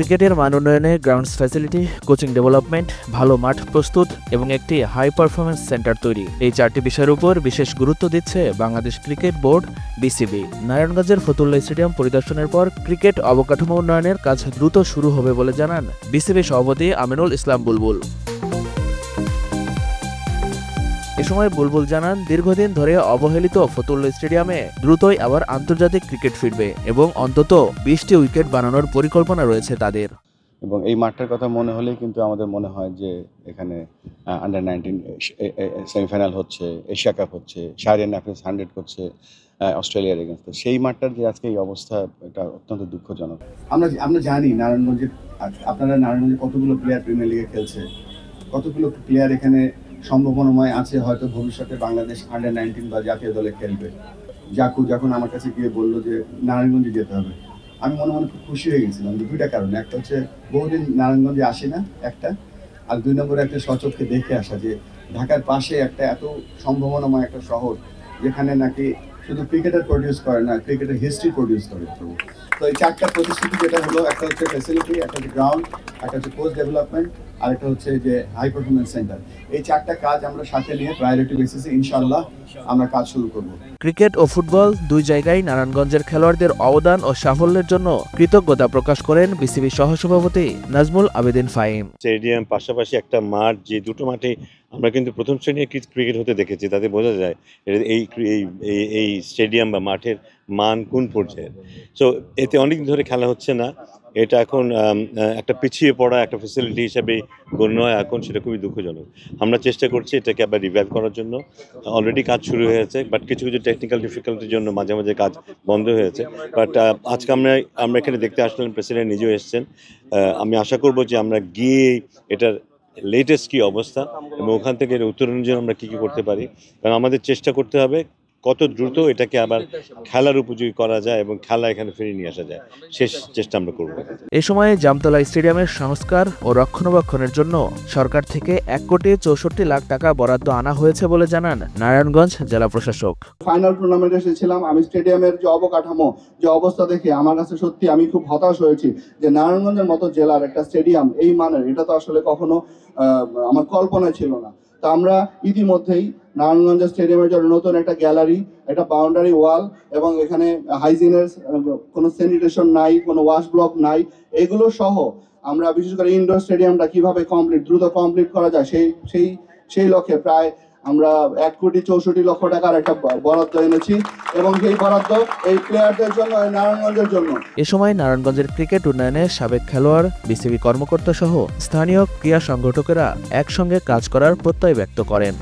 ক্রিকেটের মান উন্নয়নে গ্রাউন্ডস ফ্যাসিলিটি, কোচিং ডেভেলপমেন্ট, ভালো মাঠ প্রস্তুত এবং একটি হাই পারফরমেন্স সেন্টার তৈরি, এই 4টি বিষয়ের উপর বিশেষ গুরুত্ব দিচ্ছে বাংলাদেশ ক্রিকেট বোর্ড বিসিবি। নারায়ণগঞ্জের ফতুল্লা স্টেডিয়াম পরিদর্শনের পর ক্রিকেট অবকাঠামো উন্নয়নের কাজ দ্রুত শুরু হবে বলে জানান বিসিবি সভাপতি আমিনুল ইসলাম বুলবুল। এ সময় বুলবুল জানান, দীর্ঘদিন ধরে অবহেলিত ফতুল্লা স্টেডিয়ামে দ্রুতই আবার আন্তর্জাতিক ক্রিকেট ফিরবে এবং অন্তত 20টি উইকেট বানানোর পরিকল্পনা রয়েছে তাদের। এবং এই মাঠটার কথা মনে হলেই কিন্তু আমাদের মনে হয় যে এখানে আন্ডার-19 সেমিফাইনাল হচ্ছে, এশিয়া কাপ হচ্ছে, শাহরিয়ার নাফিস 100 করছে অস্ট্রেলিয়ার এগেন্স্টে। সেই মাঠটার যে আজকে এই অবস্থা, এটা অত্যন্ত দুঃখজনক। আমরা জানি নারায়ণগঞ্জে, আপনারা নারায়ণগঞ্জে কতগুলো প্লেয়ার প্রিমিয়ার লিগে খেলছে, কতগুলো প্লেয়ার এখানে সম্ভাবনাময় আছে, হয়তো ভবিষ্যতে বাংলাদেশ আন্ডার-19 বা জাতীয় দলে খেলবে। জাকু যখন আমার কাছে গিয়ে বললো যে নারায়ণগঞ্জে যেতে হবে, আমি মনে মনে খুব খুশি হয়ে গেছিলাম। দুইটা কারণে, একটা হচ্ছে বহুদিন নারায়ণগঞ্জে আসি না একটা, আর 2 নম্বরে একটা সচক্ষে দেখে আসা যে ঢাকার পাশে একটা এত সম্ভাবনাময় একটা শহর, যেখানে নাকি শুধু ক্রিকেটার প্রডিউস করে না, ক্রিকেটের হিস্ট্রি প্রডিউস করে। তো এই 4টা প্রতিশ্রুতি যেটা হলো, একটা হচ্ছে ফ্যাসিলিটি, একটা হচ্ছে গ্রাউন্ড, একটা হচ্ছে কোচ ডেভেলপমেন্ট, আর একটা হচ্ছে যে হাই পারফরমেন্স সেন্টার। এই 4টা কাজ আমরা সাথে নিয়ে প্রায়োরিটি বেসিসে ইনশাআল্লাহ আমরা কাজ শুরু করব। ক্রিকেট ও ফুটবল দুই জায়গায় নারায়ণগঞ্জের খেলোয়াড়দের অবদান ও সাফল্যের জন্য কৃতজ্ঞতা প্রকাশ করেন বিসিবি সহসভাপতি নাজমুল আবেদিন ফাহিম। স্টেডিয়াম পাশাপাশি একটা মাঠ, যে দুটো মাঠে আমরা কিন্তু প্রথম শ্রেণীর ক্রিকেট হতে দেখেছি, তাতে বোঝা যায় এই স্টেডিয়াম বা মাঠের মান কোন পর্যায়ের। সো এতে অনেক ধরে খেলা হচ্ছে না, এটা এখন একটা পিছিয়ে পড়া একটা ফ্যাসিলিটি হিসাবে গণ্য হয় এখন, সেটা খুবই দুঃখজনক। আমরা চেষ্টা করছি এটাকে আবার রিভাইভ করার জন্য। অলরেডি কাজ শুরু হয়েছে, বাট কিছু কিছু টেকনিক্যাল ডিফিকাল্টির জন্য মাঝে মাঝে কাজ বন্ধ হয়েছে। বাট আজকে আমরা এখানে দেখতে আসলাম, প্রেসিডেন্ট নিজেও এসেছেন। আমি আশা করব যে আমরা গিয়ে এটার লেটেস্ট কী অবস্থা এবং ওখান থেকে উত্তরণের জন্য আমরা কী করতে পারি, কারণ আমাদের চেষ্টা করতে হবে কত দ্রুত এটাকে আবার খেলার উপযোগী করা যায় এবং খেলা এখানে ফিরিয়ে নিয়ে আসা যায়, শেষ চেষ্টা আমরা করব। এ সময় জামতলা স্টেডিয়ামের সংস্কার ও রক্ষণাবেক্ষণের জন্য সরকার থেকে 1,64,00,000 টাকা বরাদ্দ আনা হয়েছে বলে জানান নারায়ণগঞ্জ জেলা প্রশাসক। ফাইনাল টুর্নামেন্টে এসেছিলাম, আমি স্টেডিয়ামের যে অবকাঠামো, যে অবস্থা দেখে আমার কাছে সত্যি আমি খুব হতাশ হয়েছি যে নারায়ণগঞ্জের মতো জেলার একটা স্টেডিয়াম এই মানের, এটা তো আসলে কখনো আমার কল্পনায় ছিল না। তা আমরা ইতিমধ্যেই নারায়ণগঞ্জ স্টেডিয়ামের জন্য নতুন একটা গ্যালারি, একটা বাউন্ডারি ওয়াল এবং এখানে হাইজিনের কোনো স্যানিটেশন নাই, কোনো ওয়াশ ব্লক নাই, এগুলো সহ আমরা বিশেষ করে ইনডোর স্টেডিয়ামটা কিভাবে দ্রুত কমপ্লিট করা যায় সেই লক্ষ্যে প্রায় আমরা 1,64,00,000 টাকার একটা বরাদ্দ এনেছি এবং সেই বরাদ্দ এই প্লেয়ারদের জন্য, নারায়ণগঞ্জের জন্য। এ সময় নারায়ণগঞ্জের ক্রিকেট উন্নয়নে সাবেক খেলোয়াড়, বিসিবি কর্মকর্তা সহ স্থানীয় ক্রীড়া সংগঠকেরা একসঙ্গে কাজ করার প্রত্যয় ব্যক্ত করেন।